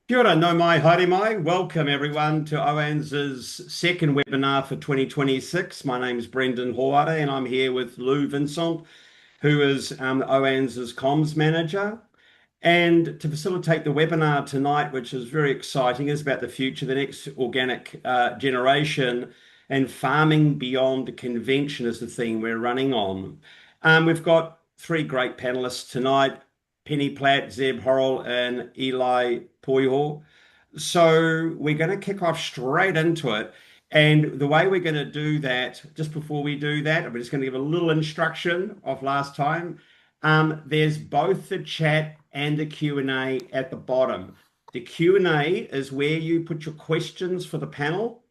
Kia ora, no mai, haere mai. Welcome everyone to OANZ's second webinar for 2026. My name is Brendan Hoare and I'm here with Lou Vincent, who is OANZ's comms manager. And to facilitate the webinar tonight, which is very exciting, is about the future, the next organic generation, and farming beyond convention is the theme we're running on. We've got three great panelists tonight: Penny Platt, Zeb Horrell, and Eli Pohio. So we're going to kick off straight into it. And the way we're going to do that, just before we do that, I'm just going to give a little instruction of last time. There's both the chat and the Q&A at the bottom. The Q&A is where you put your questions for the panel,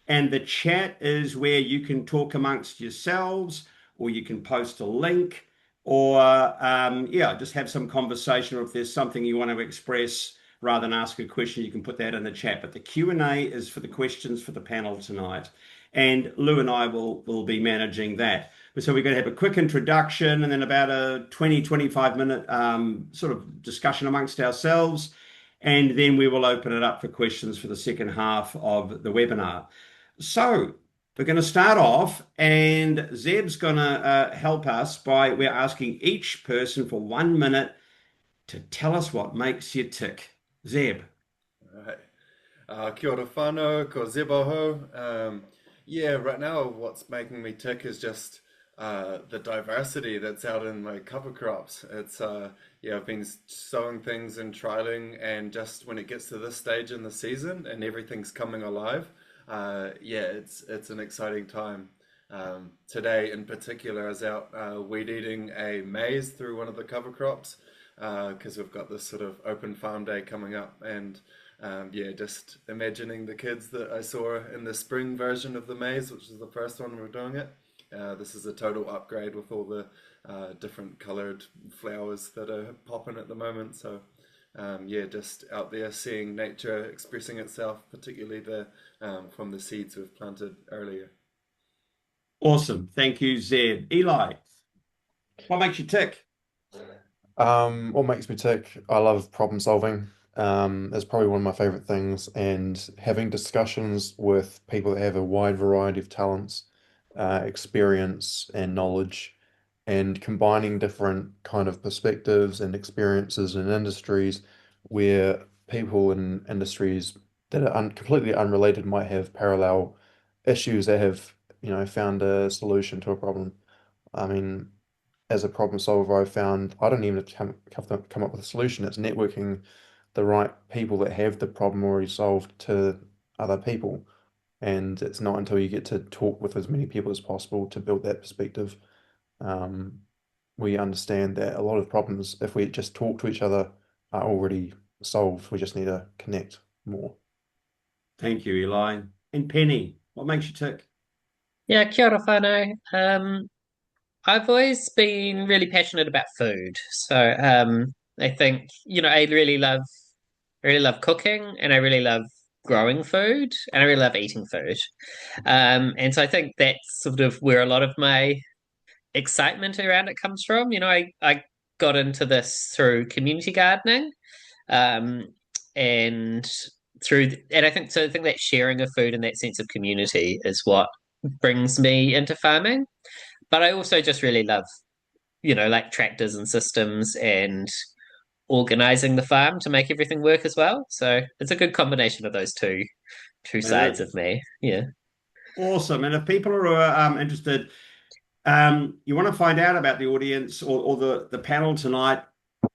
and the chat is where you can talk amongst yourselves, or you can post a link, or yeah, just have some conversation. Or if there's something you want to express rather than ask a question, you can put that in the chat. But the Q&A is for the questions for the panel tonight. And Lou and I will be managing that. So we're going to have a quick introduction and then about a 20-25 minute sort of discussion amongst ourselves. And then we will open it up for questions for the second half of the webinar. So we're going to start off, and Zeb's going to help us by we're asking each person for 1 minute to tell us what makes you tick. Zeb. Right. Kia ora whanau, ko ziboho. Yeah, right now what's making me tick is just the diversity that's out in my cover crops. Yeah, I've been sowing things and trialing, and just when it gets to this stage in the season and everything's coming alive, yeah, it's an exciting time. Today in particular, I was out weed eating a maize through one of the cover crops because we've got this sort of open farm day coming up, and yeah, just imagining the kids that I saw in the spring version of the maze, which is the first one we're doing it. This is a total upgrade with all the different colored flowers that are popping at the moment. So yeah, just out there seeing nature expressing itself, particularly the from the seeds we've planted earlier. Awesome. Thank you, Zeb. Eli, what makes you tick? What makes me tick? I love problem solving. It's probably one of my favorite things, and having discussions with people that have a wide variety of talents, experience, and knowledge, and combining different kind of perspectives and experiences in industries where people in industries that are completely unrelated might have parallel issues that have, found a solution to a problem. I mean, as a problem solver, I've found I don't even have to come up with a solution. It's networking the right people that have the problem already solved to other people. And it's not until you get to talk with as many people as possible to build that perspective, um, we understand that a lot of problems, if we just talk to each other, are already solved. We just need to connect more. Thank you, Eli. And Penny, what makes you tick? Yeah, kia ora whanau. I've always been really passionate about food. So I think, I really love cooking and I really love growing food and I really love eating food. And so I think that's sort of where a lot of my excitement around it comes from. I got into this through community gardening. Um, and and I think that sharing of food and that sense of community is what brings me into farming. But I also just really love, like tractors and systems and organizing the farm to make everything work as well. So it's a good combination of those two It sides of is. me. Yeah. Awesome. And if people are interested, you want to find out about the audience or the panel tonight,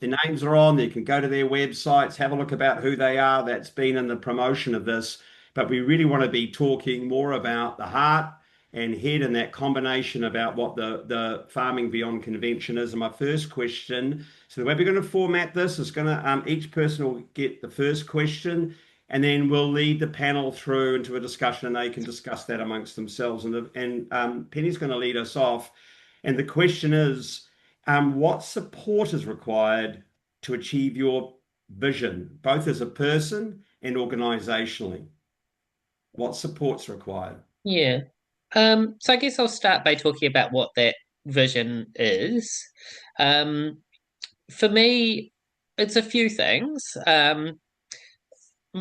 their names are on. You can go to their websites, have a look about who they are. That's been in the promotion of this. But we really want to be talking more about the heart and head and that combination about what the farming beyond convention is. And my first question, so the way we're going to format this is going to each person will get the first question, and then we'll lead the panel through into a discussion, and they can discuss that amongst themselves. And Penny's going to lead us off. And the question is, what support is required to achieve your vision, both as a person and organizationally? What support's required? Yeah. So I guess I'll start by talking about what that vision is. For me, it's a few things.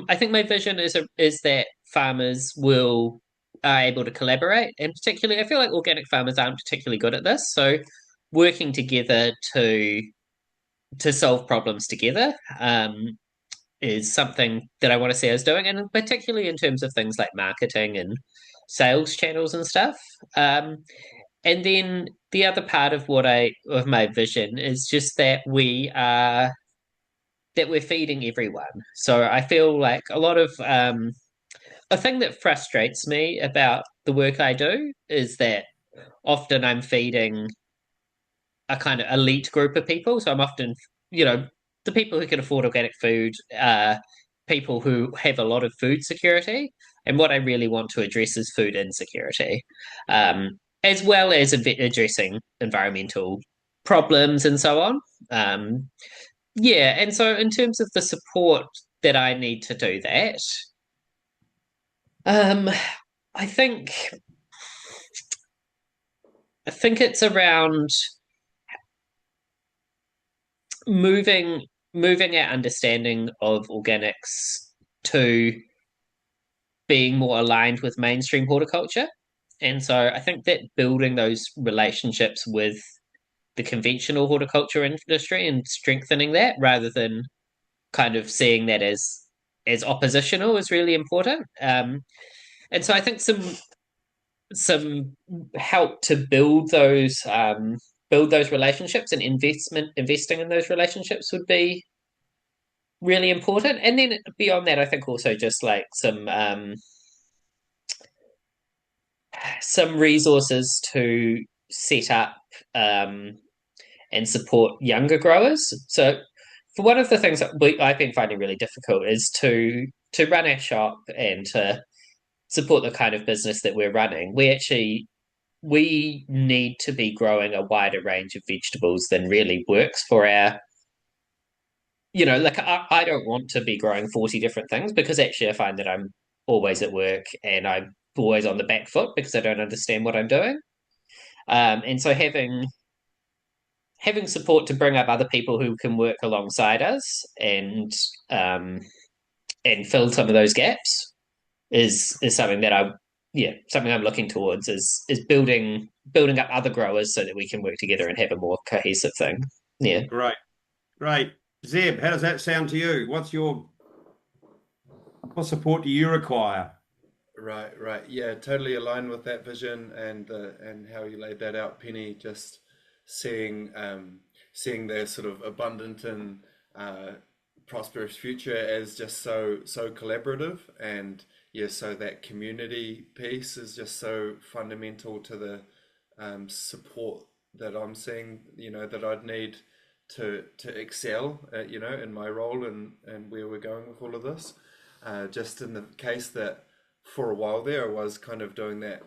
I think my vision is that farmers will are able to collaborate, and particularly, I feel like organic farmers aren't particularly good at this. So, working together to solve problems together is something that I want to see us doing, and particularly in terms of things like marketing and sales channels and stuff. Um, and then the other part of my vision is just that we're feeding everyone. So I feel like a thing that frustrates me about the work I do is that often I'm feeding a kind of elite group of people. So I'm often, you know, the people who can afford organic food, people who have a lot of food security. And what I really want to address is food insecurity, as well as addressing environmental problems and so on. Um, yeah, and so in terms of the support that I need to do that, um, I think I think it's around moving moving our understanding of organics to being more aligned with mainstream horticulture. And so I think that building those relationships with the conventional horticulture industry and strengthening that rather than kind of seeing that as oppositional is really important. And so I think some help to build those relationships and investing in those relationships would be really important. And then beyond that, I think also just like some resources to set up and support younger growers. So for one of the things that I've been finding really difficult is to run our shop and to support the kind of business that we're running. We need to be growing a wider range of vegetables than really works for our, like I don't want to be growing 40 different things because actually I find that I'm always at work and I'm always on the back foot because I don't understand what I'm doing. And so having support to bring up other people who can work alongside us um, and fill some of those gaps is something that something I'm looking towards is building up other growers so that we can work together and have a more cohesive thing. Yeah. Great, great. Zeb, how does that sound to you? What support do you require? Right, right. Yeah, totally aligned with that vision and how you laid that out, Penny. Just seeing their sort of abundant and prosperous future as just so collaborative, and yeah, so that community piece is just so fundamental to the support that I'm seeing, that I'd need to excel, in my role and where we're going with all of this. Just in the case that for a while there, I was kind of doing that,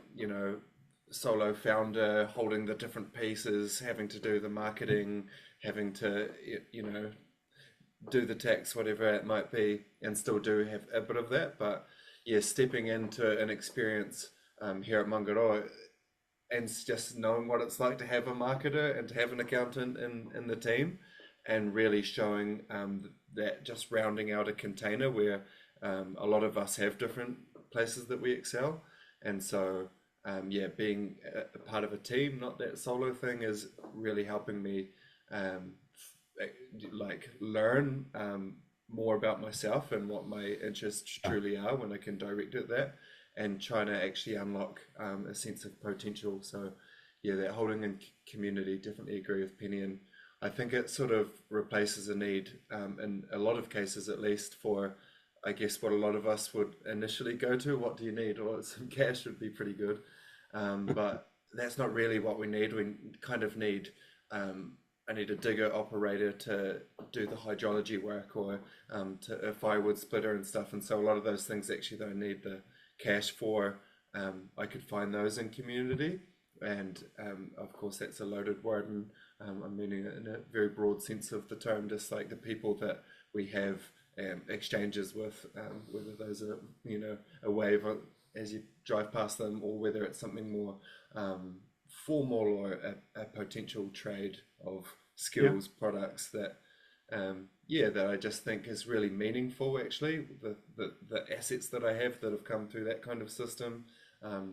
solo founder, holding the different pieces, having to do the marketing, having to, do the tax, whatever it might be, and still do have a bit of that. But yeah, stepping into an experience here at Mangaroa and just knowing what it's like to have a marketer and to have an accountant in the team, and really showing that just rounding out a container where a lot of us have different places that we excel. And so, yeah, being a part of a team, not that solo thing, is really helping me like learn more about myself and what my interests truly are when I can direct at that, and trying to actually unlock a sense of potential. So yeah, that holding in community, definitely agree with Penny, and I think it sort of replaces a need in a lot of cases, at least, for I guess what a lot of us would initially go to. What do you need? Or some cash would be pretty good, but that's not really what we need. We kind of need I need a digger operator to do the hydrology work, or to a firewood splitter and stuff. And so a lot of those things actually don't need the cash for. I could find those in community, and of course that's a loaded word, and I'm meaning it in a very broad sense of the term, just like the people that we have exchanges with, whether those are a wave as you drive past them, or whether it's something more formal, or a potential trade of skills, products that yeah, that I just think is really meaningful. Actually, the assets that I have that have come through that kind of system,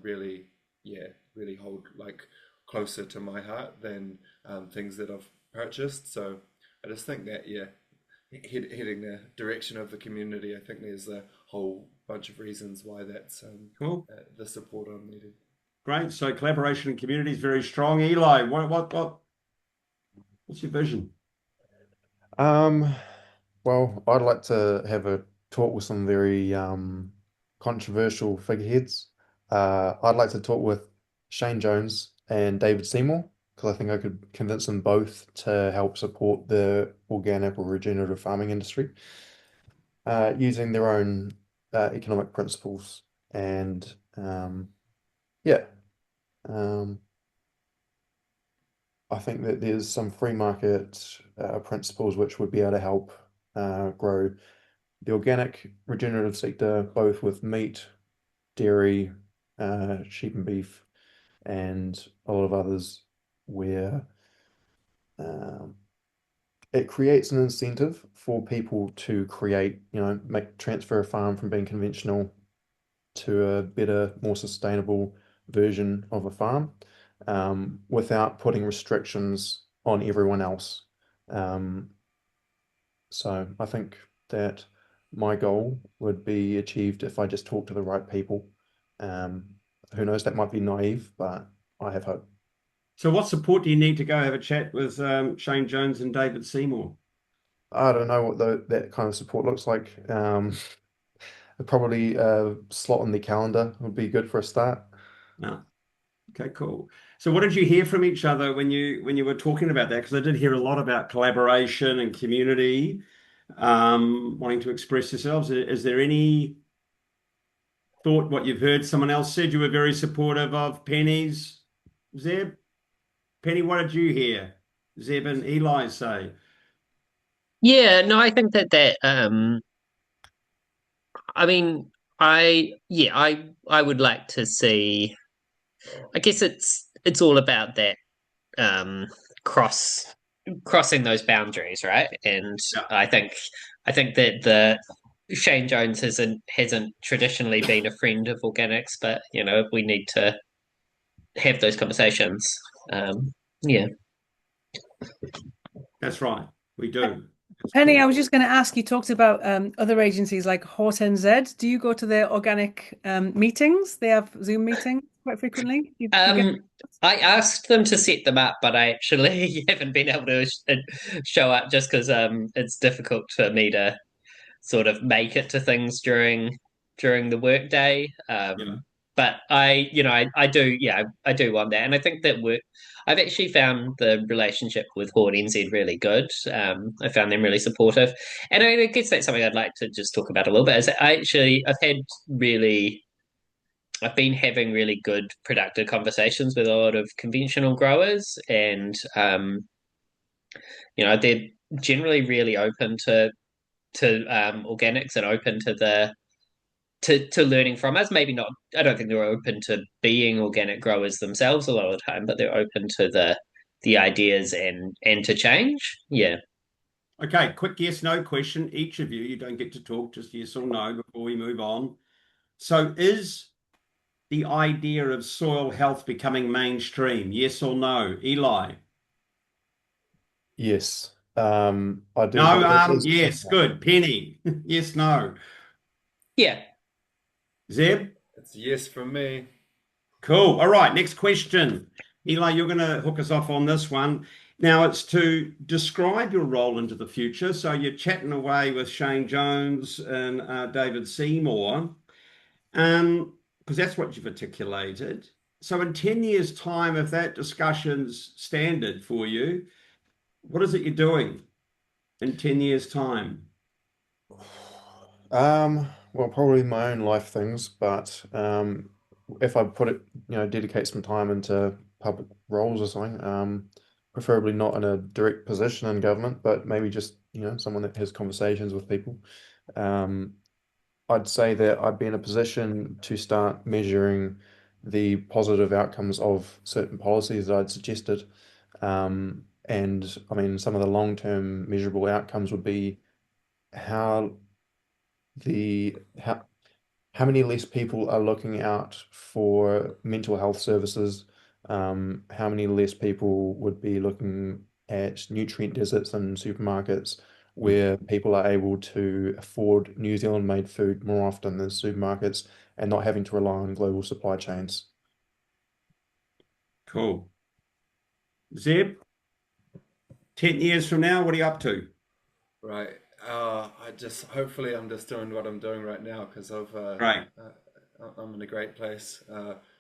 really, yeah, really hold like closer to my heart than things that I've purchased. So I just think that, yeah, heading the direction of the community, I think there's a whole bunch of reasons why that's Cool. the support I'm needing. Great. So collaboration and community is very strong. Eli, what's your vision? Um, well, I'd like to have a talk with some very controversial figureheads. I'd like to talk with Shane Jones and David Seymour because I think I could convince them both to help support the organic or regenerative farming industry using their own economic principles. And yeah, um, I think that there's some free market principles which would be able to help grow the organic regenerative sector, both with meat, dairy, sheep and beef, and a lot of others, where um, it creates an incentive for people to create, make transfer a farm from being conventional to a better, more sustainable version of a farm, without putting restrictions on everyone else. Um, So I think that my goal would be achieved if I just talk to the right people. Um, who knows, that might be naive, but I have hope. So what support do you need to go have a chat with Shane Jones and David Seymour? I don't know what that kind of support looks like. Probably a slot on the calendar would be good for a start. No. Okay, cool. So what did you hear from each other when you were talking about that? Because I did hear a lot about collaboration and community, wanting to express yourselves. Is there any thought what you've heard? Someone else said you were very supportive of Penny's. Zeb? Penny, what did you hear? Zeb and Eli say. Yeah, no, I think I mean, I would like to see. I guess it's all about that um cross crossing those boundaries, right? And Yeah. I think that the Shane Jones hasn't traditionally been a friend of organics, but we need to have those conversations. Um, yeah. That's right. We do. That's Penny, I cool. was just going to ask, you talked about other agencies like OANZ. Do you go to their organic meetings? They have Zoom meetings quite frequently. Do you get? Um, I asked them to set them up, but I actually haven't been able to show up just because it's difficult for me to sort of make it to things during the workday. Yeah. But I do, yeah, I do want that, and I think that work. I've actually found the relationship with Hoare really good. I found them really supportive, and I guess that's something I'd like to just talk about a little bit. Is I've had really. I've been having really good, productive conversations with a lot of conventional growers, and they're generally really open to organics and open to to learning from us. Maybe not. I don't think they're open to being organic growers themselves a lot of the time, but they're open to the ideas and to change. Yeah. Okay, quick yes, no question. Each of you, you don't get to talk, just yes or no before we move on. So is the idea of soil health becoming mainstream? Yes or no? Eli? Yes, I do No, think that is. yes, good. Penny? Yes, no? Yeah. Zeb? It's a yes from me. Cool. All right, next question. Eli, you're going to hook us off on this one. Now, it's to describe your role into the future. So you're chatting away with Shane Jones and David Seymour, because that's what you've articulated. So in 10 years' time, if that discussion's standard for you, what is it you're doing in 10 years' time? Well, probably my own life things, but if I put it, dedicate some time into public roles or something, preferably not in a direct position in government, but maybe just, someone that has conversations with people. Um, I'd say that I'd be in a position to start measuring the positive outcomes of certain policies that I'd suggested, And I mean, some of the long-term measurable outcomes would be how the how many less people are looking out for mental health services, how many less people would be looking at nutrient deserts in supermarkets where people are able to afford New Zealand-made food more often than supermarkets and not having to rely on global supply chains. Cool. Zeb, 10 years from now, what are you up to? Right. I just hopefully I'm just doing what I'm doing right now because Right. I'm in a great place.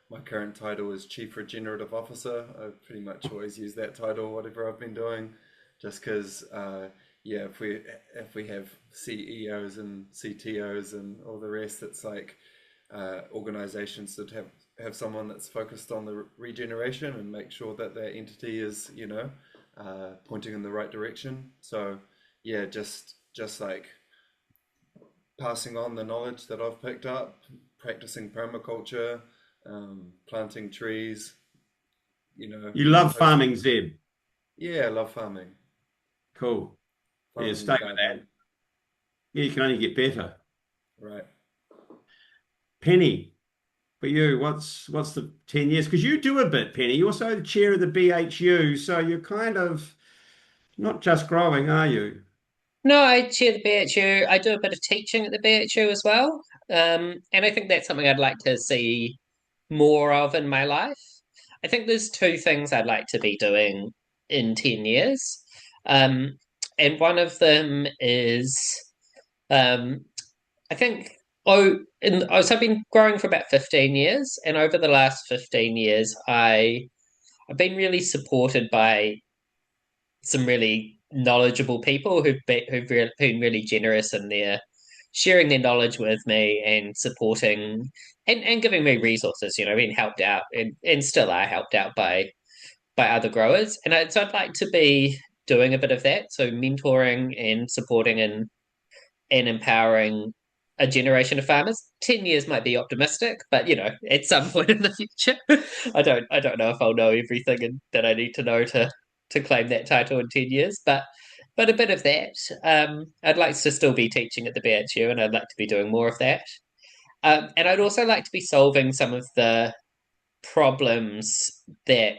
My current title is Chief Regenerative Officer. I pretty much always use that title, whatever I've been doing, just because yeah, if we have CEOs and CTOs and all the rest, it's like organizations that have someone that's focused on the regeneration and make sure that their entity is, pointing in the right direction. So yeah, just like passing on the knowledge that I've picked up, practicing permaculture, planting trees, You love hosting. farming, Zeb. Yeah, I love farming. Cool. Yeah, Farming stay is with bad that. luck, Yeah, you can only get better. right? Penny, for you, what's the 10 years? Because you do a bit, Penny. You're also the chair of the BHU, so you're kind of not just growing, are you? No, I chair the BHU. I do a bit of teaching at the BHU as well. And I think that's something I'd like to see more of in my life. I think there's two things I'd like to be doing in 10 years. Um, and one of them is um, I think I've been growing for about 15 years, and over the last 15 years I've been really supported by some really knowledgeable people who've been really generous in their sharing their knowledge with me and supporting and giving me resources, being helped out and still are helped out by other growers. So I'd like to be doing a bit of that. So mentoring and supporting and empowering a generation of farmers. 10 years might be optimistic, but at some point in the future, I don't know if I'll know everything that I need to know to claim that title in 10 years, but a bit of that. I'd like to still be teaching at the BHU, and I'd like to be doing more of that. And I'd also like to be solving some of the problems that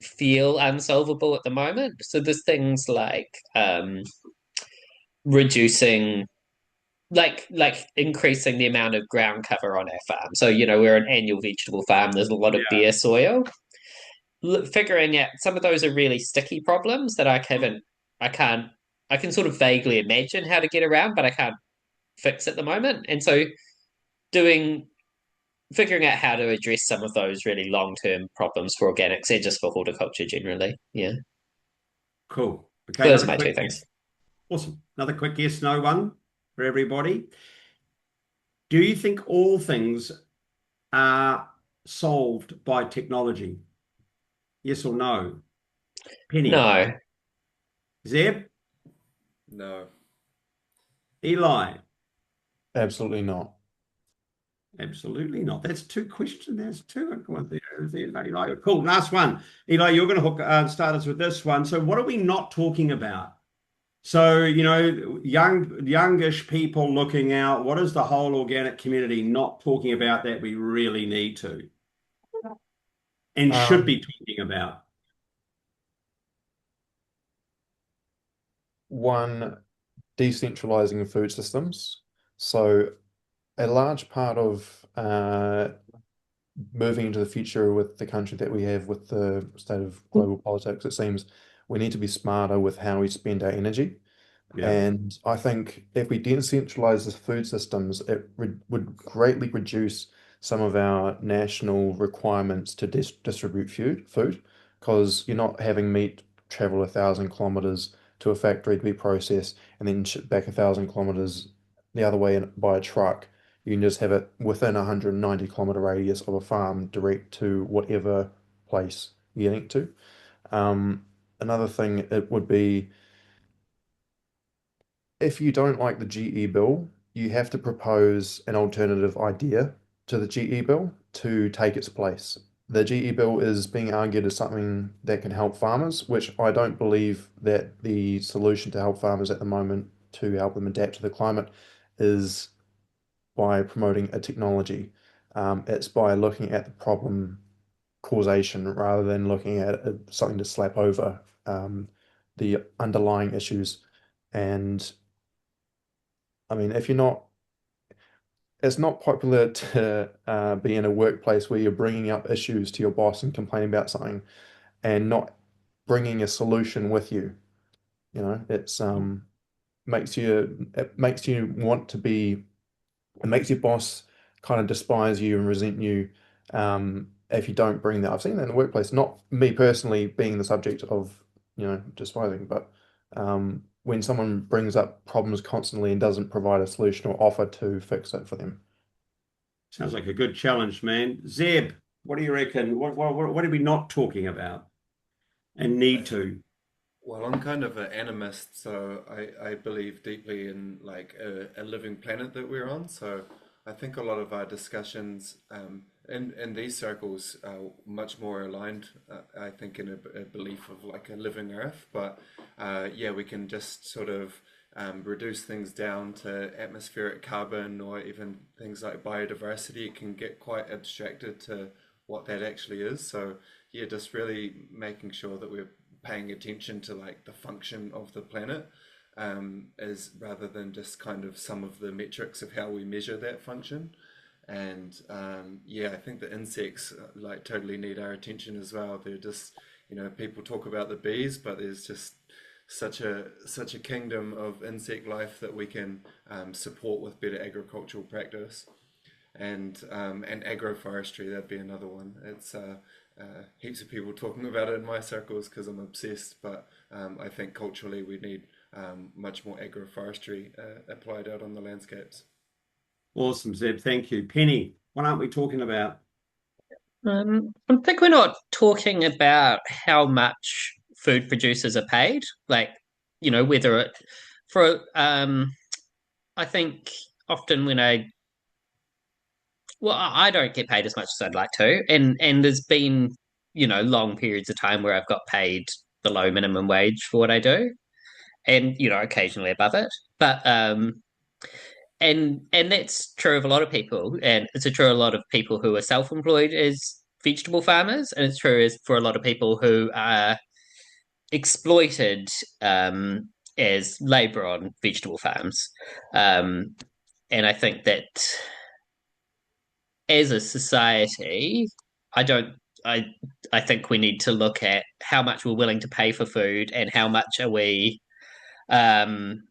feel unsolvable at the moment. So there's things like reducing like increasing the amount of ground cover on our farm. So, we're an annual vegetable farm. There's a lot of Yeah. bare soil. Figuring out some of those are really sticky problems that I can't, I can sort of vaguely imagine how to get around, but I can't fix at the moment. And so doing, figuring out how to address some of those really long-term problems for organics and just for horticulture generally. Yeah. Cool. Okay, Those are another my two quick things. yes. Awesome. Another quick yes, no one for everybody. Do you think all things are solved by technology? Yes or no? Penny, No. Zeb, No. Eli. Absolutely not. Absolutely not. That's two questions. There's two. Well, Eli. Cool. Last one. Eli, you're going to start us with this one. So, what are we not talking about? So, youngish people looking out. What is the whole organic community not talking about that we really need to and should be Um, talking about? One, decentralizing of food systems. So a large part of moving into the future with the country that we have with the state of global politics, it seems we need to be smarter with how we spend our energy. Yeah. And I think if we decentralize the food systems, it would greatly reduce some of our national requirements to distribute food, because you're not having meat travel 1,000 kilometers to a factory to be processed and then shipped back 1,000 kilometers the other way by a truck. You can just have it within a 190-kilometer radius of a farm direct to whatever place you're getting to. Another thing it would be, if you don't like the GE bill, you have to propose an alternative idea to the GE bill to take its place. the GE bill is being argued as something that can help farmers, which I don't believe that the solution to help farmers at the moment to help them adapt to the climate is by promoting a technology. It's by looking at the problem causation rather than looking at something to slap over the underlying issues. And I mean, if you're not, it's not popular to be in a workplace where you're bringing up issues to your boss and complaining about something and not bringing a solution with you. You know, it makes you want to be, it makes your boss kind of despise you and resent you if you don't bring that. I've seen that in the workplace, not me personally being the subject of, despising, but when someone brings up problems constantly and doesn't provide a solution or offer to fix it for them. Sounds like a good challenge, man. Zeb, what do you reckon? What are we not talking about and need to? Well, I'm kind of an animist, so I believe deeply in like a living planet that we're on. So I think a lot of our discussions in these circles are much more aligned, I think, in a belief of like a living Earth. But yeah, we can just sort of reduce things down to atmospheric carbon or even things like biodiversity. It can get quite abstracted to what that actually is. So yeah, just really making sure that we're paying attention to like the function of the planet is rather than just kind of some of the metrics of how we measure that function. And yeah, I think the insects like totally need our attention as well. They're just, people talk about the bees, but there's just such a kingdom of insect life that we can support with better agricultural practice. And agroforestry, that'd be another one. It's heaps of people talking about it in my circles because I'm obsessed, but I think culturally we need much more agroforestry applied out on the landscapes. Awesome, Zeb. Thank you. Penny, what aren't we talking about? I think we're not talking about how much food producers are paid, like, whether it for I think often when I don't get paid as much as I'd like to, and there's been, long periods of time where I've got paid below minimum wage for what I do, and occasionally above it. But and that's true of a lot of people, and it's true of a lot of people who are self-employed as vegetable farmers, and it's true as for a lot of people who are exploited as labor on vegetable farms. Um, and I think that as a society, I don't. I I think we need to look at how much we're willing to pay for food and how much are we, um,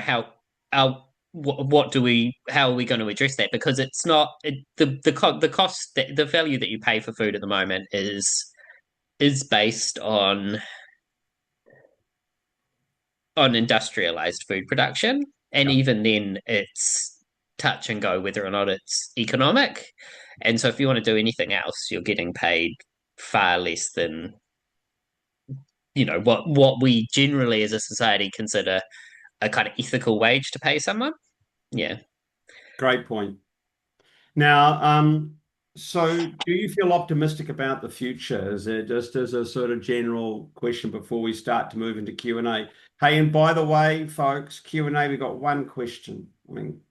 how what do we how are we going to address that? Because it's not the cost the value that you pay for food at the moment is based on industrialized food production, and Yeah, even then it's touch and go whether or not it's economic. And so if you want to do anything else, you're getting paid far less than what we generally as a society consider a kind of ethical wage to pay someone. Yeah. great point. Now, so do you feel optimistic about the future? Is it just as a sort of general question before we start to move into Q&A? Hey, and by the way, folks, Q&A, we got one question. I mean,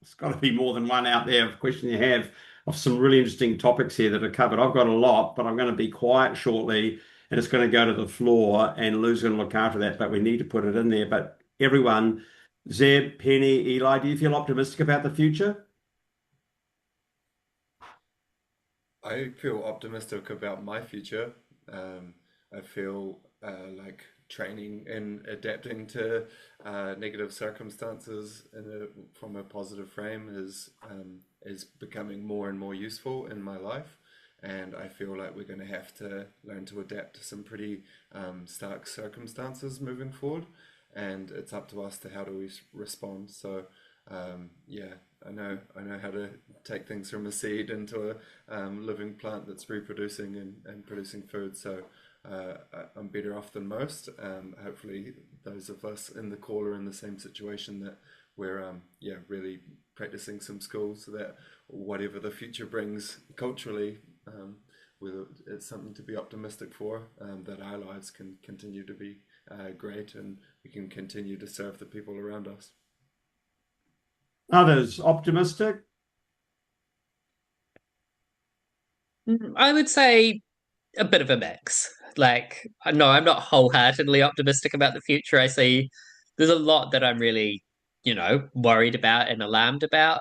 it's got to be more than one out there of question you have of some really interesting topics here that are covered. I've got a lot, but I'm going to be quiet shortly and it's going to go to the floor and Lou's going to look after that, but we need to put it in there. But everyone, Zeb, Penny, Eli, do you feel optimistic about the future? I feel optimistic about my future. I feel like training and adapting to negative circumstances from a positive frame is becoming more and more useful in my life. And I feel like we're going to have to learn to adapt to some pretty stark circumstances moving forward. And it's up to us to how do we respond. So yeah, I know how to take things from a seed into a living plant that's reproducing and producing food. So I'm better off than most. Hopefully those of us in the call are in the same situation, that we're really practicing some skills so that whatever the future brings culturally, whether it's something to be optimistic for, that our lives can continue to be great, and we can continue to serve the people around us. Others optimistic? I would say a bit of a mix. Like, no, I'm not wholeheartedly optimistic about the future. I see there's a lot that I'm really, worried about and alarmed about,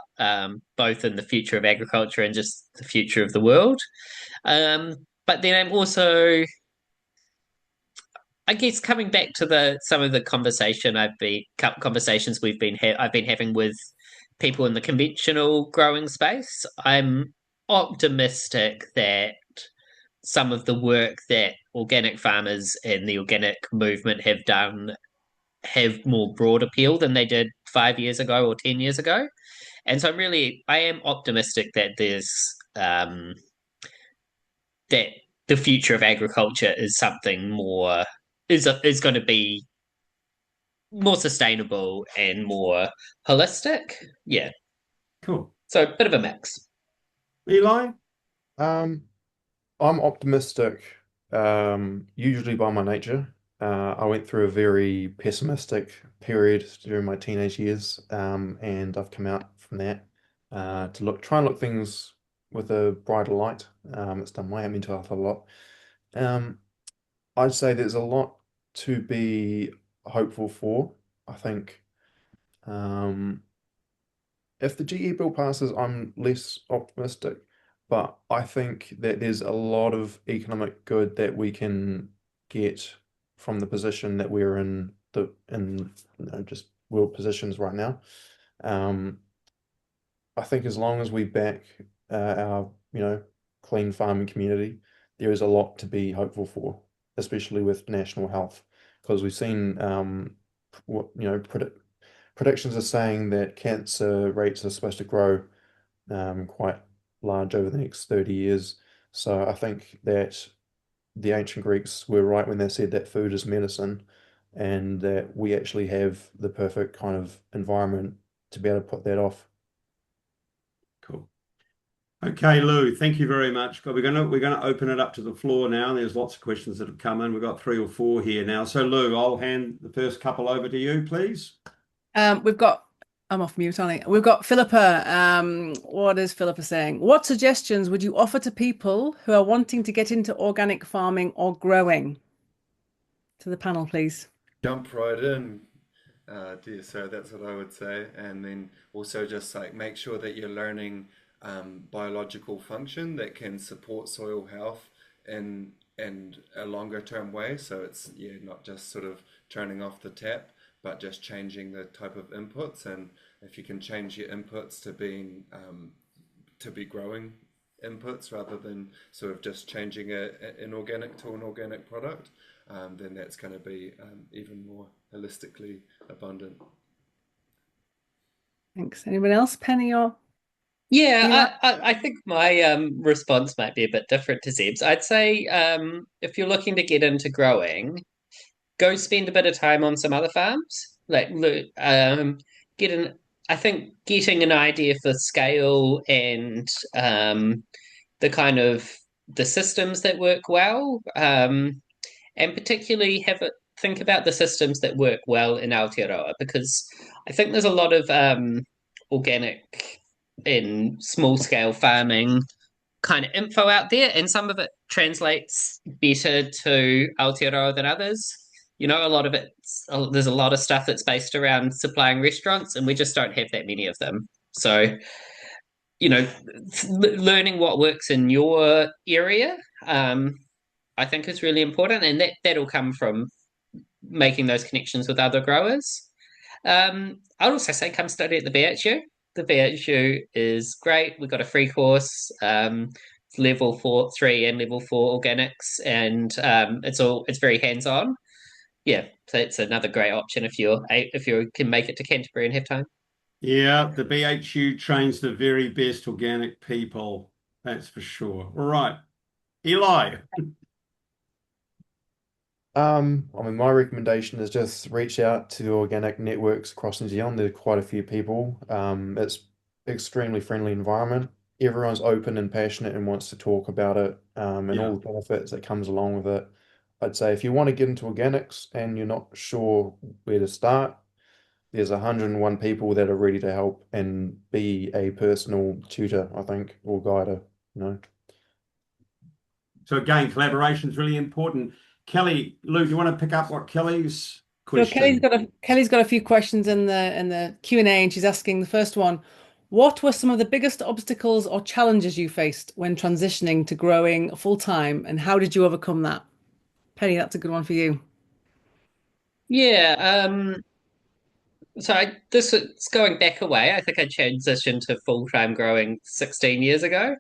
both in the future of agriculture and just the future of the world. But then I'm also, I guess, coming back to the some of the conversations I've been having with people in the conventional growing space. I'm optimistic that some of the work that organic farmers and the organic movement have done have more broad appeal than they did 5 years ago or 10 years ago. And so I am optimistic that that the future of agriculture is something more, is going to be more sustainable and more holistic. Yeah. Cool. So a bit of a mix. Eli? Um, I'm optimistic, usually by my nature. I went through a very pessimistic period during my teenage years, and I've come out from that to try and look things with a brighter light. It's done my mental health a lot. Um, I'd say there's a lot to be hopeful for. I think um, if the GE bill passes, I'm less optimistic, but I think that there's a lot of economic good that we can get from the position that we're in just world positions right now. Um, I think as long as we back our clean farming community, there is a lot to be hopeful for, especially with national health, because we've seen what predictions are saying that cancer rates are supposed to grow quite large over the next 30 years. So I think that the ancient Greeks were right when they said that food is medicine, and that we actually have the perfect kind of environment to be able to put that off. Cool. Okay, Lou, thank you very much. We're gonna open it up to the floor now. There's lots of questions that have come in. We've got 3 or 4 here now. So Lou, I'll hand the first couple over to you, please. We've got, I'm off mute, aren't I? We've got Philippa. What is Philippa saying? What suggestions would you offer to people who are wanting to get into organic farming or growing? To the panel, please. Jump right in, dear. So that's what I would say, and then also just like make sure that you're learning biological function that can support soil health in a longer term way. So it's not just sort of turning off the tap, but just changing the type of inputs. And if you can change your inputs to being to be growing inputs rather than sort of just changing an inorganic to an organic product, then that's going to be even more holistically abundant. Thanks. Anyone else? Penny or Yeah, I think my response might be a bit different to Zeb's. I'd say if you're looking to get into growing, go spend a bit of time on some other farms. Get an I think getting an idea for scale and the kind of the systems that work well, and particularly think about the systems that work well in Aotearoa, because I think there's a lot of organic in small scale farming kind of info out there, and some of it translates better to Aotearoa than others. A lot of there's a lot of stuff that's based around supplying restaurants, and we just don't have that many of them. So, learning what works in your area, I think is really important, and that'll come from making those connections with other growers. I'd also say come study at the BHU. The BHU is great. We've got a free course. It's level 3 and level 4 organics, and it's very hands-on. Yeah, so it's another great option if you can make it to Canterbury and have time. Yeah, the BHU trains the very best organic people. That's for sure. All right. Eli. I mean, my recommendation is just reach out to organic networks across New Zealand. There are quite a few people. It's extremely friendly environment. Everyone's open and passionate and wants to talk about it, and Yeah. all the benefits that comes along with it. I'd say if you want to get into organics and you're not sure where to start, there's 101 people that are ready to help and be a personal tutor, I think, or guide, you know. So again, collaboration is really important. Kelly, Lou, do you want to pick up what Kelly's So question? Kelly's got a few questions in the Q&A, and she's asking the first one: what were some of the biggest obstacles or challenges you faced when transitioning to growing full time, and how did you overcome that? Penny, that's a good one for you. Yeah, so this is going back a way. I think I transitioned to full-time growing 16 years ago.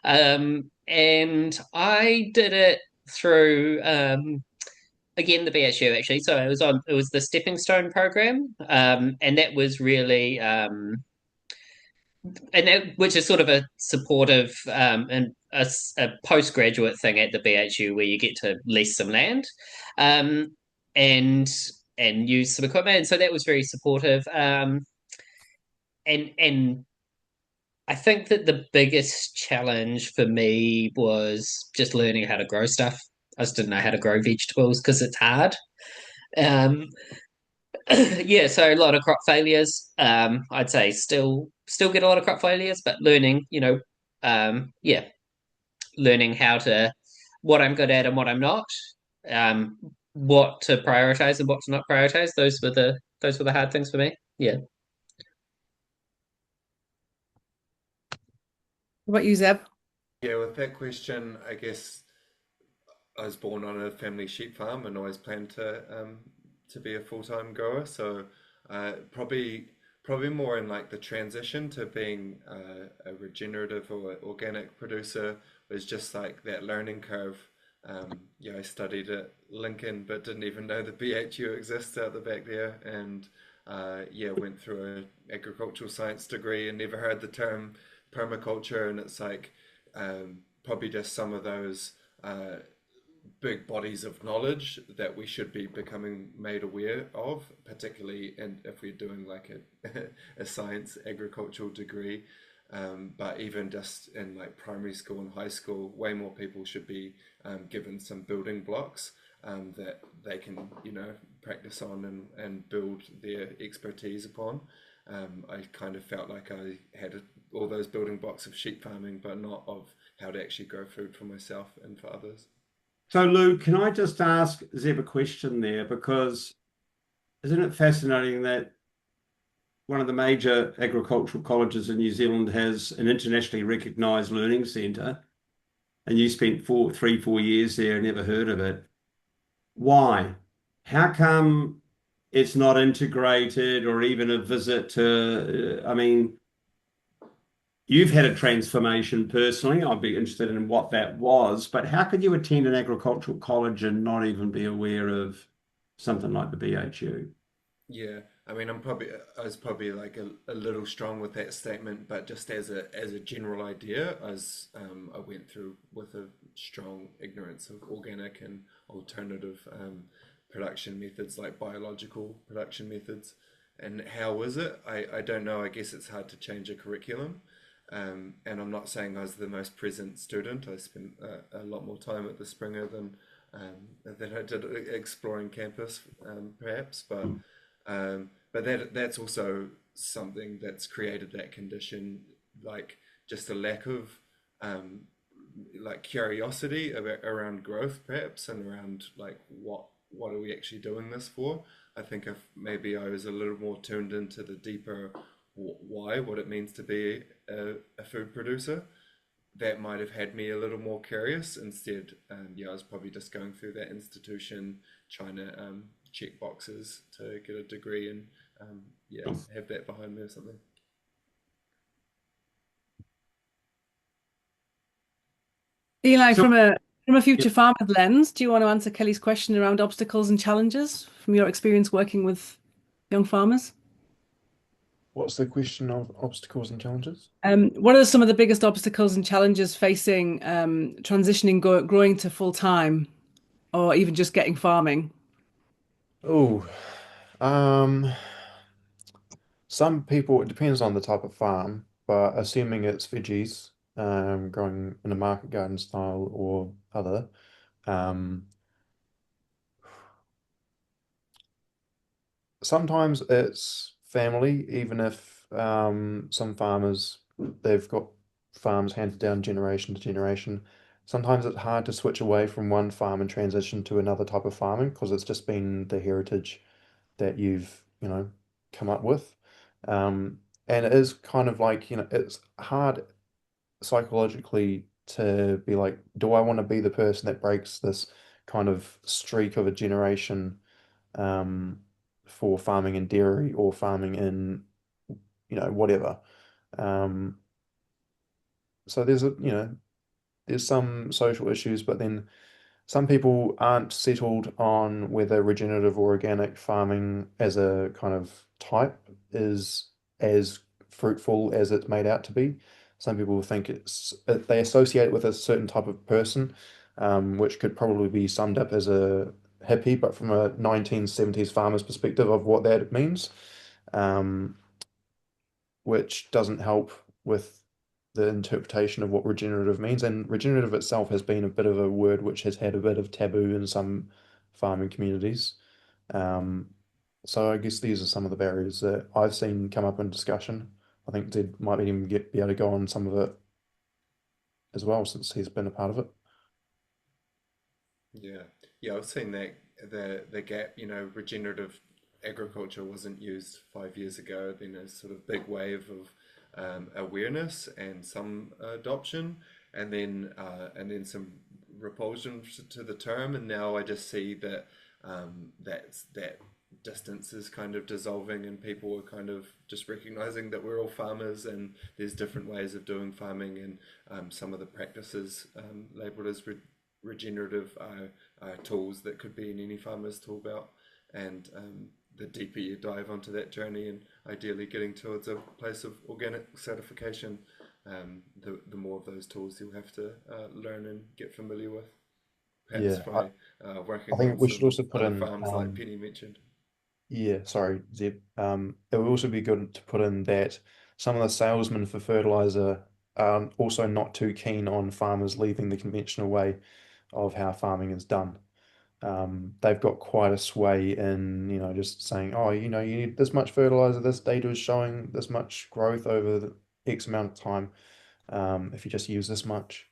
And I did it through again the BSU actually. So it was the Stepping Stone program. And that was really and that, which is sort of a supportive and a postgraduate thing at the BHU where you get to lease some land um, and use some equipment. And so that was very supportive. And I think that the biggest challenge for me was just learning how to grow stuff. I just didn't know how to grow vegetables because it's hard. Um, yeah, so a lot of crop failures. I'd say still get a lot of crop failures, but learning, yeah, learning how to what I'm good at and what I'm not, um, what to prioritize and what to not prioritize. Those were the hard things for me. Yeah. What about you, Zeb? Yeah, with that question, I guess I was born on a family sheep farm and always planned to be a full-time grower. So probably more in like the transition to being a regenerative or organic producer was just like that learning curve. Yeah, I studied at Lincoln, but didn't even know the BHU exists out the back there, and yeah, went through a agricultural science degree and never heard the term permaculture, and it's like probably just some of those. Big bodies of knowledge that we should be becoming made aware of, particularly and if we're doing like a science agricultural degree. But even just in like primary school and high school, way more people should be given some building blocks that they can, practice on and build their expertise upon. I kind of felt like I had all those building blocks of sheep farming, but not of how to actually grow food for myself and for others. So Lou, can I just ask Zeb a question there? Because isn't it fascinating that one of the major agricultural colleges in New Zealand has an internationally recognized learning centre, and you spent 4 years there and never heard of it. Why? How come it's not integrated or even a visit to, I mean, you've had a transformation personally. I'd be interested in what that was, but how could you attend an agricultural college and not even be aware of something like the BHU? Yeah, I mean, I was probably like a little strong with that statement, but just as a general idea, I went through with a strong ignorance of organic and alternative production methods like biological production methods. And how was it? I don't know. I guess it's hard to change a curriculum. And I'm not saying I was the most present student. I spent a lot more time at the Springer than I did exploring campus, perhaps. But that's also something that's created that condition, like just a lack of um, like curiosity around growth, perhaps, and around like what are we actually doing this for? I think if maybe I was a little more tuned into the deeper why, what it means to be a food producer, that might have had me a little more curious. Instead, yeah, I was probably just going through that institution, trying to check boxes to get a degree and yeah, have that behind me or something. Eli, So, from a yeah, future farmer lens, do you want to answer Kelly's question around obstacles and challenges from your experience working with young farmers? What's the question of obstacles and challenges? What are some of the biggest obstacles and challenges facing growing to full time or even just getting farming? Oh, um, some people, it depends on the type of farm, but assuming it's veggies, growing in a market garden style or other, um, sometimes it's family, even if some farmers, they've got farms handed down generation to generation. Sometimes it's hard to switch away from one farm and transition to another type of farming because it's just been the heritage that you've, come up with. Um, and it is kind of like, it's hard psychologically to be like, do I want to be the person that breaks this kind of streak of a generation um, for farming in dairy or farming in, whatever. Um, so there's some social issues, but then some people aren't settled on whether regenerative or organic farming as a kind of type is as fruitful as it's made out to be. Some people think they associate it with a certain type of person, which could probably be summed up as a hippie, but from a 1970s farmer's perspective of what that means, um, which doesn't help with the interpretation of what regenerative means. And regenerative itself has been a bit of a word which has had a bit of taboo in some farming communities. Um, so I guess these are some of the barriers that I've seen come up in discussion. I think Zed might even be able to go on some of it as well, since he's been a part of it. Yeah, yeah, I've seen that the gap. Regenerative agriculture wasn't used 5 years ago. Then a sort of big wave of awareness and some adoption, and then some repulsion to the term. And now I just see that that distance is kind of dissolving, and people are kind of just recognizing that we're all farmers, and there's different ways of doing farming, and some of the practices labeled as regenerative are tools that could be in any farmer's tool belt. And the deeper you dive onto that journey, and ideally getting towards a place of organic certification, the more of those tools you'll have to learn and get familiar with. Perhaps Yeah, by I working think on we should some also put other in, farms like Penny mentioned. yeah, sorry, Zeb. It would also be good to put in that some of the salesmen for fertilizer are also not too keen on farmers leaving the conventional way of how farming is done. They've got quite a sway in, just saying, oh, you need this much fertilizer, this data is showing this much growth over the X amount of time, if you just use this much.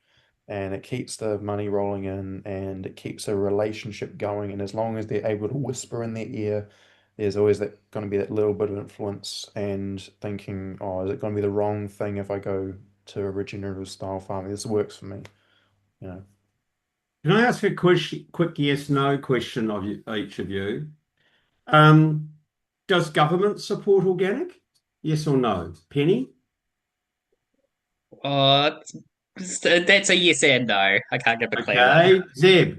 And it keeps the money rolling in and it keeps a relationship going. And as long as they're able to whisper in their ear, there's always that going to be that little bit of influence and thinking, oh, is it going to be the wrong thing if I go to a regenerative style farming? This works for me, you know. Can I ask a quick yes, no question of you, each of you? Um, does government support organic? Yes or no? Penny? Uh, that's a yes and no. I can't give a clear one. Okay. Zeb?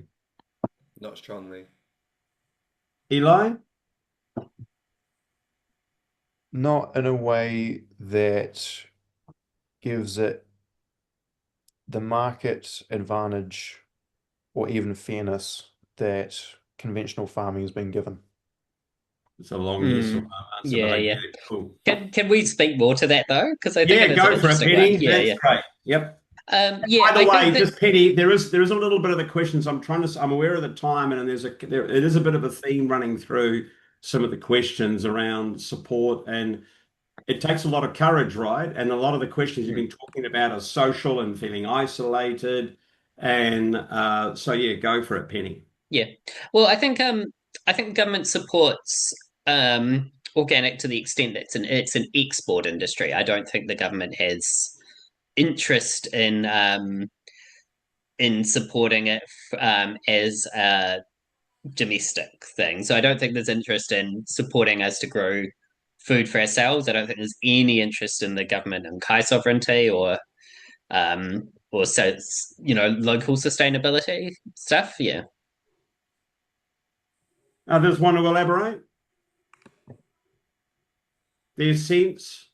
Not strongly. Eli? Not in a way that gives it the market advantage or even fairness that conventional farming has been given. It's a long yes or Mm, no answer, but yeah, okay, yeah. cool. Can we speak more to that though? Because I think Yeah, it is an go for it, interesting one. Penny. Yeah, That's yeah. great. Yep. Yeah, By the I way, think that. just Penny, there is a little bit of the questions. I'm aware of the time, and it is a bit of a theme running through some of the questions around support, and it takes a lot of courage, right? And a lot of the questions you've Mm, been talking about are social and feeling isolated, and so yeah, go for it, Penny. yeah. Well, I think government supports organic to the extent that it's an export industry. I don't think the government has interest in supporting it as a domestic thing. So I don't think there's interest in supporting us to grow food for ourselves. I don't think there's any interest in the government in Kai sovereignty or so local sustainability stuff. Yeah. Others want to elaborate? Their sense?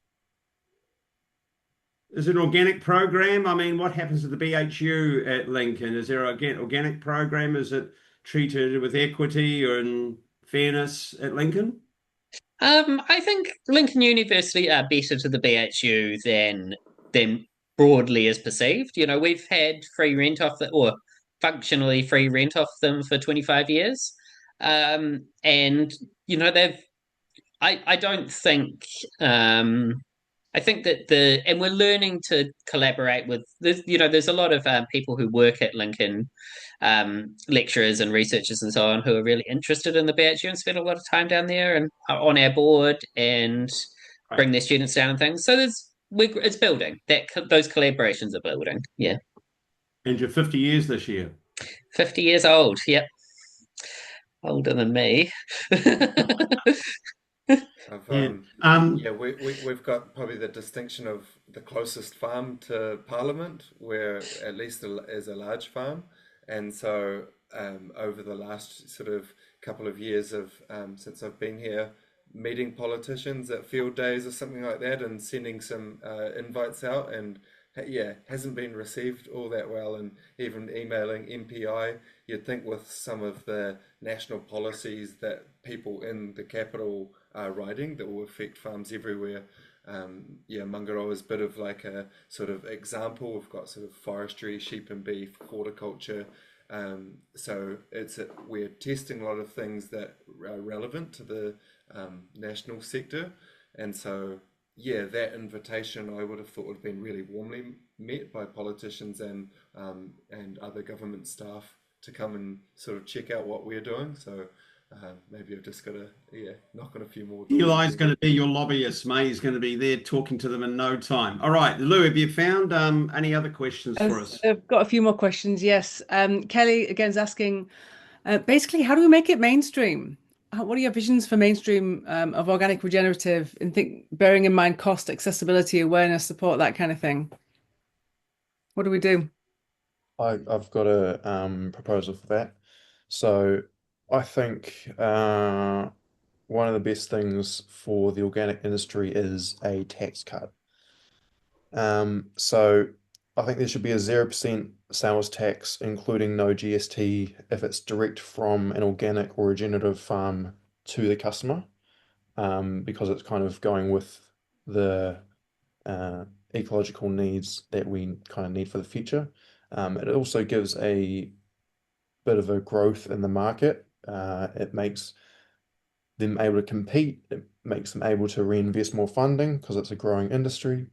Is it an organic program? I mean, what happens to the BHU at Lincoln? Is there an organic program? Is it treated with equity and fairness at Lincoln? I think Lincoln University are better to the BHU than broadly is perceived. We've had free rent off or functionally free rent off them for 25 years. And they've I don't think I think that and we're learning to collaborate with there's a lot of people who work at Lincoln, lecturers and researchers and so on, who are really interested in the BHU and spend a lot of time down there and are on our board and Right. bring their students down and things. So it's building those collaborations are building. Yeah, And you're 50 years this year. 50 years old. Yep, older than me. I've Yeah. yeah, we've got probably the distinction of the closest farm to Parliament, where at least is a large farm, and so over the last sort of couple of years of since I've been here, meeting politicians at field days or something like that, and sending some invites out, and yeah, hasn't been received all that well, and even emailing MPI, you'd think with some of the national policies that people in the capital are writing that will affect farms everywhere. Yeah, Mangaroa is a bit of like a sort of example. We've got sort of forestry, sheep and beef, horticulture. So we're testing a lot of things that are relevant to the national sector, and so yeah, that invitation I would have thought would have been really warmly met by politicians and other government staff to come and sort of check out what we're doing. So maybe I've just got to knock on a few more doors. Eli's going to be your lobbyist, mate. He's going to be there talking to them in no time. All right, Lou, have you found any other questions for us? I've got a few more questions. Yes. Kelly again is asking, basically, how do we make it mainstream? What are your visions for mainstream of organic regenerative, and bearing in mind cost, accessibility, awareness, support, that kind of thing? What do we do? I've got a proposal for that. So I think one of the best things for the organic industry is a tax cut. So I think there should be a 0% sales tax, including no GST, if it's direct from an organic or regenerative farm to the customer, because it's kind of going with the ecological needs that we kind of need for the future. It also gives a bit of a growth in the market. It makes them able to compete. It makes them able to reinvest more funding because it's a growing industry.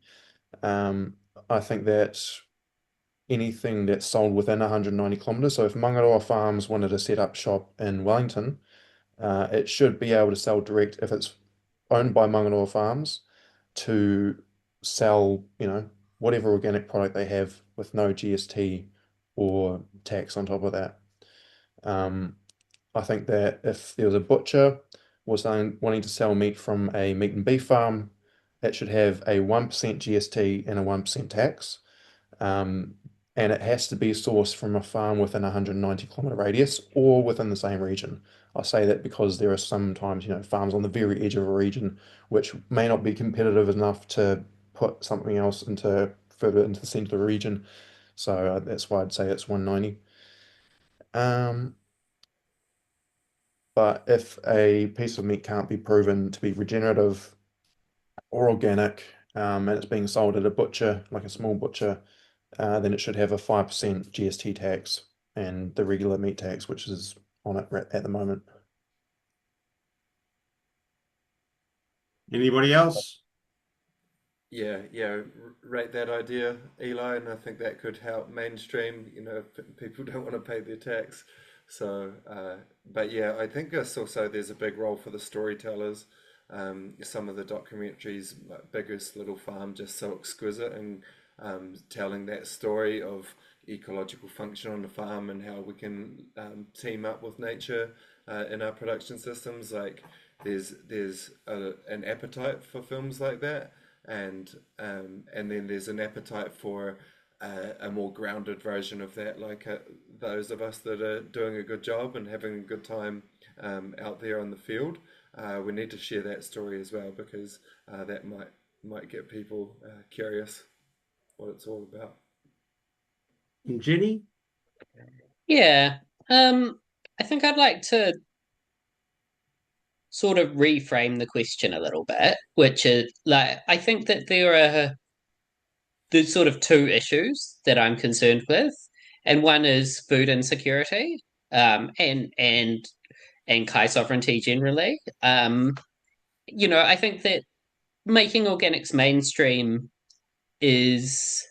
I think that anything that's sold within 190 kilometres, so if Mangaroa Farms wanted to set up shop in Wellington, it should be able to sell direct if it's owned by Mangaroa Farms to sell, whatever organic product they have with no GST or tax on top of that. I think that if there was a butcher wanting to sell meat from a meat and beef farm, it should have a 1% GST and a 1% tax. And it has to be sourced from a farm within a 190-kilometre radius or within the same region. I say that because there are sometimes, farms on the very edge of a region which may not be competitive enough to put something else further into the centre of the region. So that's why I'd say it's 190. But if a piece of meat can't be proven to be regenerative or organic, and it's being sold at a butcher, like a small butcher, then it should have a 5% GST tax and the regular meat tax, which is on it at the moment. Anybody else? Yeah, rate that idea, Eli, and I think that could help mainstream, if people don't want to pay their tax. So, but yeah, I think there's a big role for the storytellers. Some of the documentaries, like Biggest Little Farm, just so exquisite and telling that story of ecological function on the farm and how we can team up with nature in our production systems. Like there's an appetite for films like that, and then there's an appetite for a more grounded version of that, like those of us that are doing a good job and having a good time out there on the field. We need to share that story as well, because that might get people curious what it's all about. And Jenny? Yeah. I think I'd like to sort of reframe the question a little bit, which is like I think that there's sort of two issues that I'm concerned with, and one is food insecurity, and Kai sovereignty generally. I think that making organics mainstream is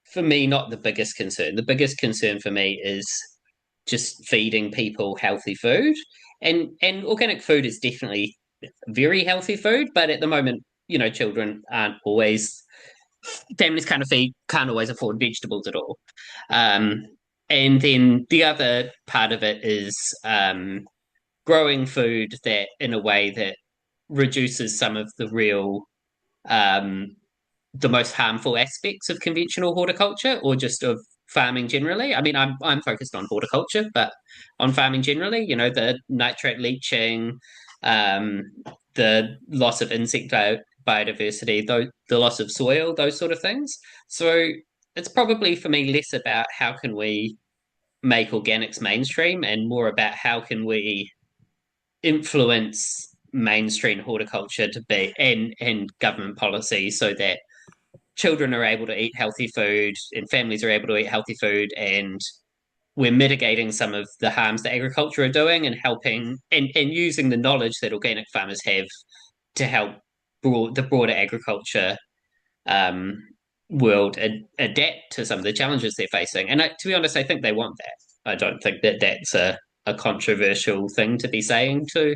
for me not the biggest concern. The biggest concern for me is just feeding people healthy food. And organic food is definitely very healthy food, but at the moment, children aren't always families can't always afford vegetables at all. Um, and then the other part of it is growing food that in a way that reduces some of um, the most harmful aspects of conventional horticulture or just of farming generally. I mean, I'm focused on horticulture, but on farming generally, the nitrate leaching, um, the loss of insect biodiversity, the loss of soil, those sort of things. So it's probably for me less about how can we make organics mainstream and more about how can we influence mainstream horticulture to be and government policy so that children are able to eat healthy food and families are able to eat healthy food, and we're mitigating some of the harms that agriculture are doing and helping and using the knowledge that organic farmers have to help the broader agriculture um, world adapt to some of the challenges they're facing. And to be honest, I think they want that. I don't think that that's a controversial thing to be saying to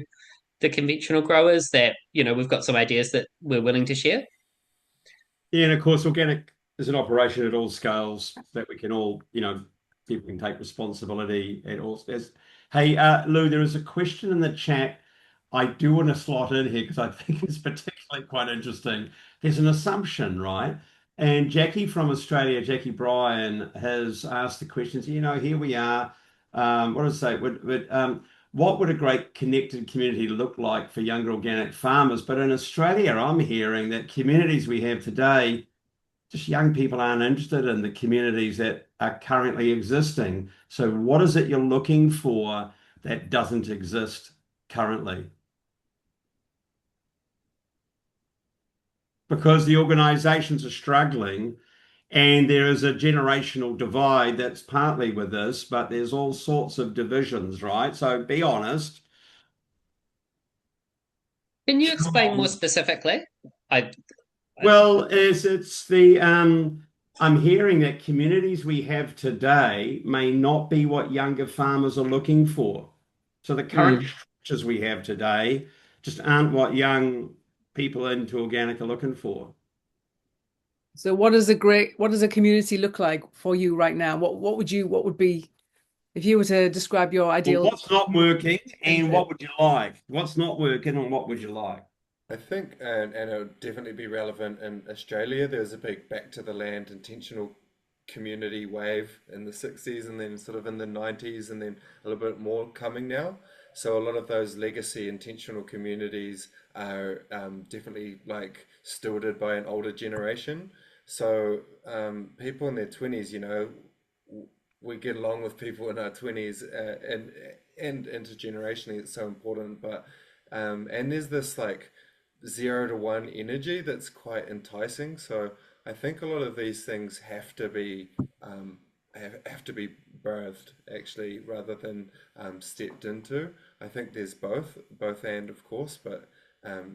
the conventional growers, that we've got some ideas that we're willing to share. Yeah, and of course, organic is an operation at all scales that we can all, people can take responsibility at all. Hey, Lou, there is a question in the chat. I do want to slot in here because I think it's particularly quite interesting. There's an assumption, right? And Jackie from Australia, Jackie Bryan, has asked the questions. Here we are. What does it say? What would a great connected community look like for younger organic farmers? But in Australia, I'm hearing that communities we have today, just young people aren't interested in the communities that are currently existing. So, what is it you're looking for that doesn't exist currently? Because the organizations are struggling and there is a generational divide that's partly with this, but there's all sorts of divisions, right? So, be honest. Can you explain more specifically? I, Well, it's the I'm hearing that communities we have today may not be what younger farmers are looking for. So the current mm. structures we have today just aren't what young people into organic are looking for. So what does a community look like for you right now? What would be if you were to describe your Well, ideal what's not working and community? what would you like? What's not working and what would you like? I think, and it would definitely be relevant in Australia. There was a big back to the land intentional community wave in the 60s and then sort of in the 90s and then a little bit more coming now. So a lot of those legacy intentional communities are definitely like stewarded by an older generation. So people in their 20s, we get along with people in our 20s and intergenerationally it's so important. But and there's this like 0 to 1 energy that's quite enticing. So I think a lot of these things have to be birthed actually rather than stepped into. I think there's both and of course, but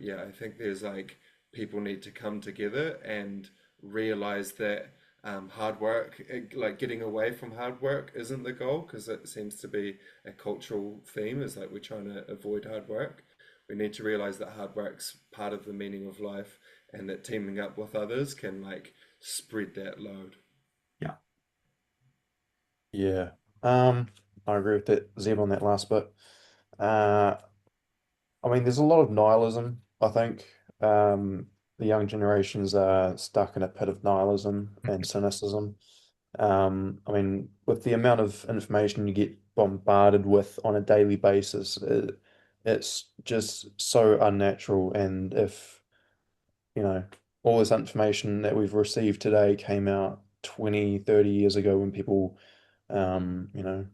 yeah, I think there's like people need to come together and realize that hard work, like getting away from hard work, isn't the goal because it seems to be a cultural theme. Is like we're trying to avoid hard work. We need to realize that hard work's part of the meaning of life, and that teaming up with others can like spread that load. Yeah. Yeah. Um, I agree with that, Zeb, on that last bit. Uh, I mean, there's a lot of nihilism, I think. The young generations are stuck in a pit of nihilism and cynicism. I mean, with the amount of information you get bombarded with on a daily basis, it's just so unnatural. And if, you know, all this information that we've received today came out 20, 30 years ago when people, you know,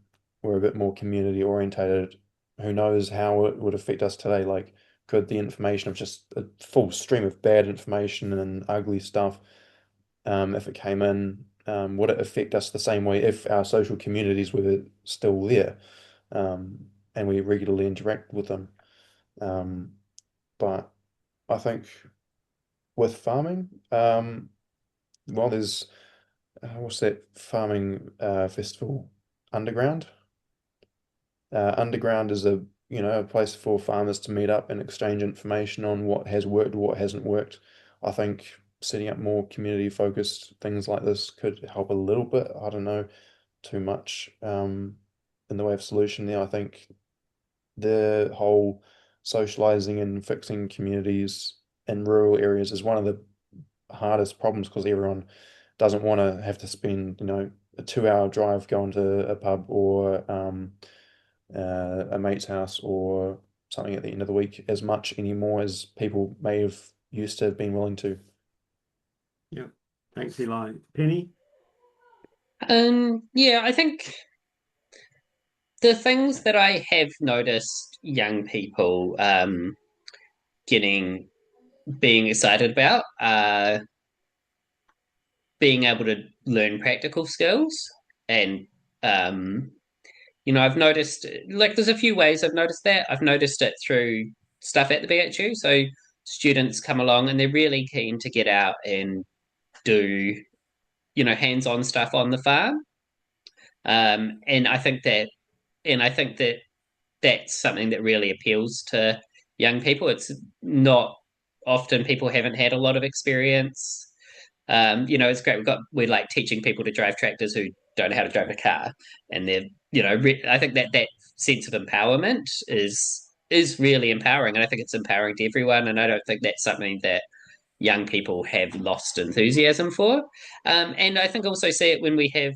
we're a bit more community orientated, who knows how it would affect us today? Like, could the information of just a full stream of bad information and ugly stuff, if it came in, would it affect us the same way if our social communities were still there, and we regularly interact with them? Um, but I think with farming, well, there's what's that farming festival? Underground. Underground is a place for farmers to meet up and exchange information on what has worked, what hasn't worked. I think setting up more community focused things like this could help a little bit. I don't know too much in the way of solution there. I think the whole socializing and fixing communities in rural areas is one of the hardest problems because everyone doesn't want to have to spend, a 2 hour drive going to a pub or a mate's house or something at the end of the week as much anymore as people may have used to have been willing to. Yeah. Thanks, Eli. Penny? Yeah, I think the things that I have noticed young people getting being excited about are being able to learn practical skills. And I've noticed, like, there's a few ways I've noticed that. I've noticed it through stuff at the BHU. So students come along and they're really keen to get out and do, hands-on stuff on the farm. And I think that that's something that really appeals to young people. It's not often people haven't had a lot of experience. It's great. We're like teaching people to drive tractors who don't know how to drive a car, and I think that sense of empowerment is really empowering, and I think it's empowering to everyone. And I don't think that's something that young people have lost enthusiasm for. And I think also see it when we have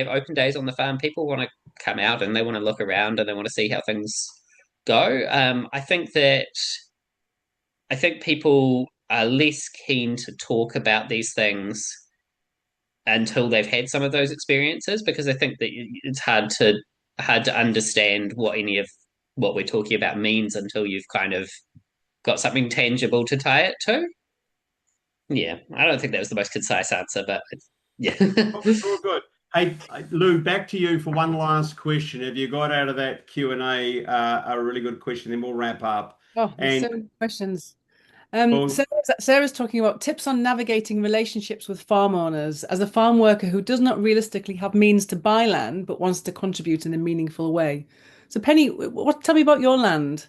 open days on the farm, people want to come out and they want to look around and they want to see how things go. I think people are less keen to talk about these things until they've had some of those experiences, because I think that it's hard to understand what any of what we're talking about means until you've kind of got something tangible to tie it to. Yeah, I don't think that was the most concise answer, but yeah. All good. Hey, Lou, back to you for one last question. Have you got out of that Q&A a really good question? Then we'll wrap up. Oh, there's And so many questions. well, Sarah's talking about tips on navigating relationships with farm owners as a farm worker who does not realistically have means to buy land but wants to contribute in a meaningful way. So, Penny, tell me about your land.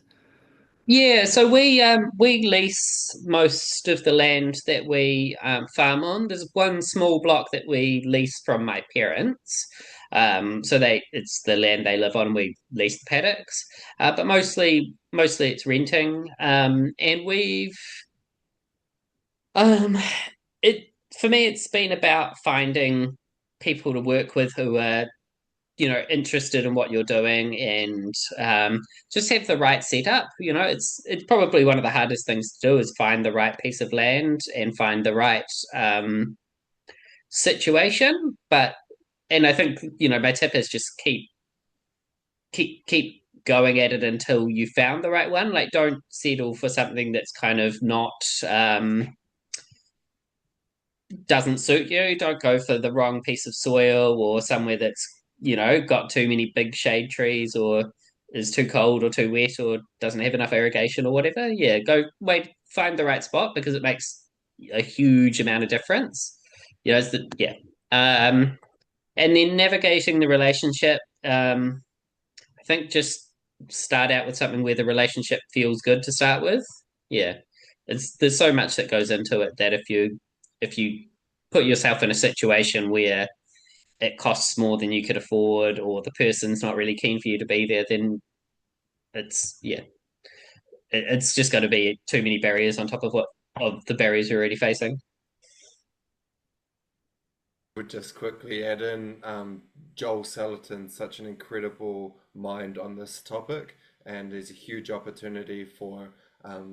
Yeah, so we lease most of the land that we farm on. There's one small block that we lease from my parents. So it's the land they live on. We lease the paddocks, but mostly it's renting. And we've um, it for me it's been about finding people to work with who are interested in what you're doing, and just have the right setup. It's probably one of the hardest things to do is find the right piece of land and find the right situation. And I think my tip is just keep going at it until you found the right one. Like, don't settle for something that's kind of not doesn't suit you. Don't go for the wrong piece of soil or somewhere that's, got too many big shade trees or is too cold or too wet or doesn't have enough irrigation or whatever. Yeah, find the right spot, because it makes a huge amount of difference. Yeah. And then navigating the relationship, I think just start out with something where the relationship feels good to start with. Yeah. There's so much that goes into it that if you put yourself in a situation where it costs more than you could afford, or the person's not really keen for you to be there, then it's just going to be too many barriers on top of the barriers you're already facing. Would just quickly add in Joel Salatin's such an incredible mind on this topic, and there's a huge opportunity for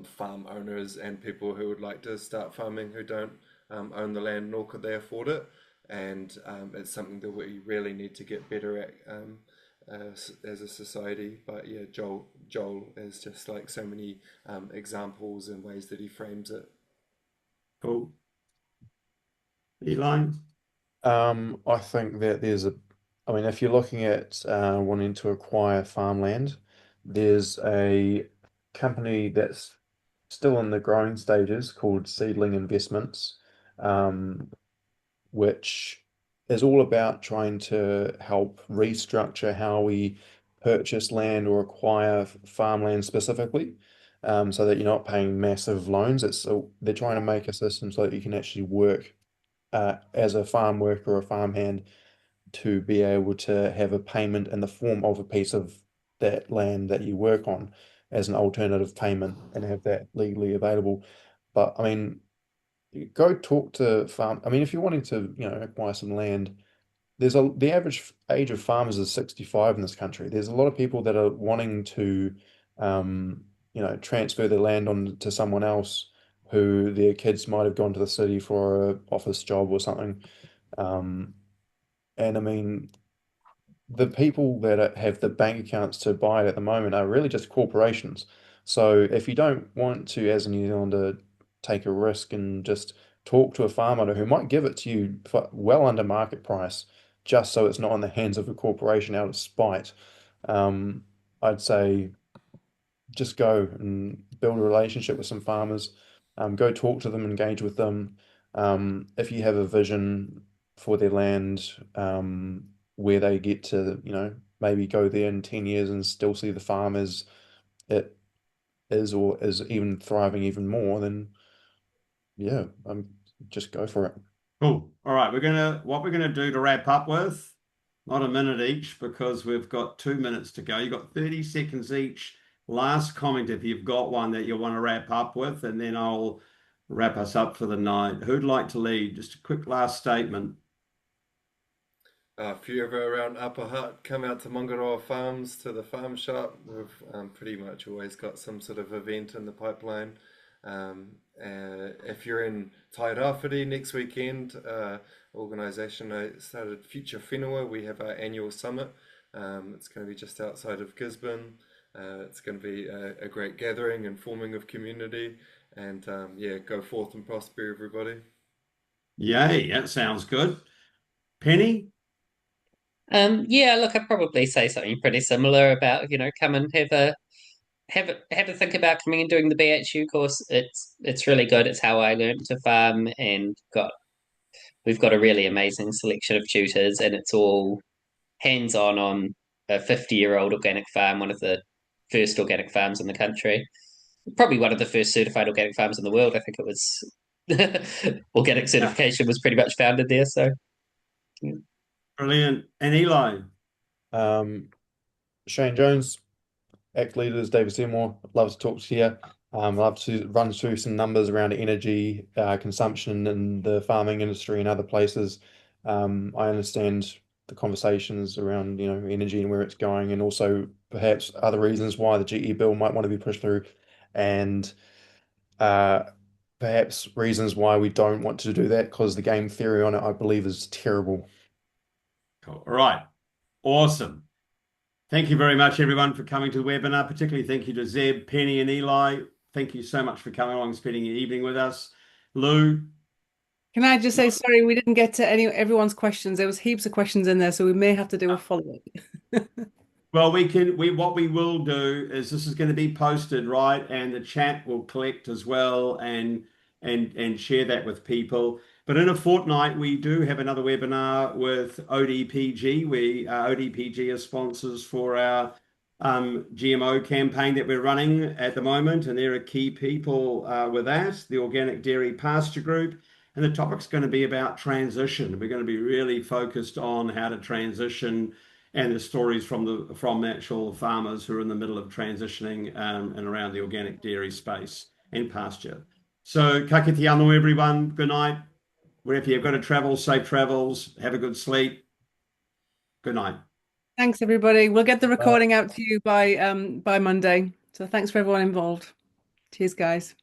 farm owners and people who would like to start farming who don't own the land nor could they afford it. And it's something that we really need to get better at as a society. But yeah, Joel is just like so many examples and ways that he frames it. Cool. Eli? I think that I mean, if you're looking at wanting to acquire farmland, there's a company that's still in the growing stages called Seedling Investments, um, which is all about trying to help restructure how we purchase land or acquire farmland specifically, so that you're not paying massive loans. They're trying to make a system so that you can actually work as a farm worker or a farmhand to be able to have a payment in the form of a piece of that land that you work on as an alternative payment and have that legally available. But I mean, go talk to farm. I mean, if you're wanting to, acquire some land, the average age of farmers is 65 in this country. There's a lot of people that are wanting to, transfer their land on to someone else who their kids might have gone to the city for a office job or something. Um, and I mean, the people that have the bank accounts to buy it at the moment are really just corporations. So if you don't want to, as a New Zealander, take a risk and just talk to a farmer who might give it to you for well under market price, just so it's not in the hands of a corporation out of spite, um, I'd say just go and build a relationship with some farmers, go talk to them, engage with them. If you have a vision for their land, where they get to, maybe go there in 10 years and still see the farm as it is or is even thriving even more, then yeah, just go for it. Cool. All right, what we're gonna do to wrap up with, not a minute each, because we've got 2 minutes to go. You've got 30 seconds each. Last comment if you've got one that you want to wrap up with, and then I'll wrap us up for the night. Who'd like to lead? Just a quick last statement. If you're ever around Upper Hutt, come out to Mangaroa Farms to the farm shop. We've pretty much always got some sort of event in the pipeline. If you're in Tairāwhiti next weekend, organisation I started Future Whenua, we have our annual summit. It's going to be just outside of Gisborne. It's going to be a great gathering and forming of community. And yeah, go forth and prosper, everybody. Yay, that sounds good. Penny? Yeah, look, I'd probably say something pretty similar about, come and have a think about coming and doing the BHU course. It's really good. It's how I learned to farm, and we've got a really amazing selection of tutors, and it's all hands-on a 50-year-old organic farm, one of the first organic farms in the country. Probably one of the first certified organic farms in the world. I think it was organic Yeah, certification was pretty much founded there. So yeah. brilliant. And Eli? Um, Shane Jones, ex leaders, David Seymour, love to talk to you. Love to run through some numbers around energy consumption in the farming industry and other places. I understand the conversations around, energy and where it's going, and also perhaps other reasons why the GE bill might want to be pushed through, and uh, perhaps reasons why we don't want to do that because the game theory on it, I believe, is terrible. Cool. All right. Awesome. Thank you very much, everyone, for coming to the webinar. Particularly thank you to Zeb, Penny, and Eli. Thank you so much for coming along and spending your evening with us. Lou, Can I just say sorry, we didn't get to everyone's questions. There was heaps of questions in there, so we may have to do a follow-up. well, what we will do is this is going to be posted, right? And the chat will collect as well and share that with people. But in a fortnight, we do have another webinar with ODPG. ODPG are sponsors for our GMO campaign that we're running at the moment, and they're a key people with that, the Organic Dairy Pasture Group. And the topic's going to be about transition. We're going to be really focused on how to transition and the stories from actual farmers who are in the middle of transitioning and around the organic dairy space and pasture. So, ka kite anō, everyone. Good night. Wherever you've got to travel, safe travels. Have a good sleep. Good night. Thanks, everybody. We'll get the recording out to you by Monday. So thanks for everyone involved. Cheers, guys.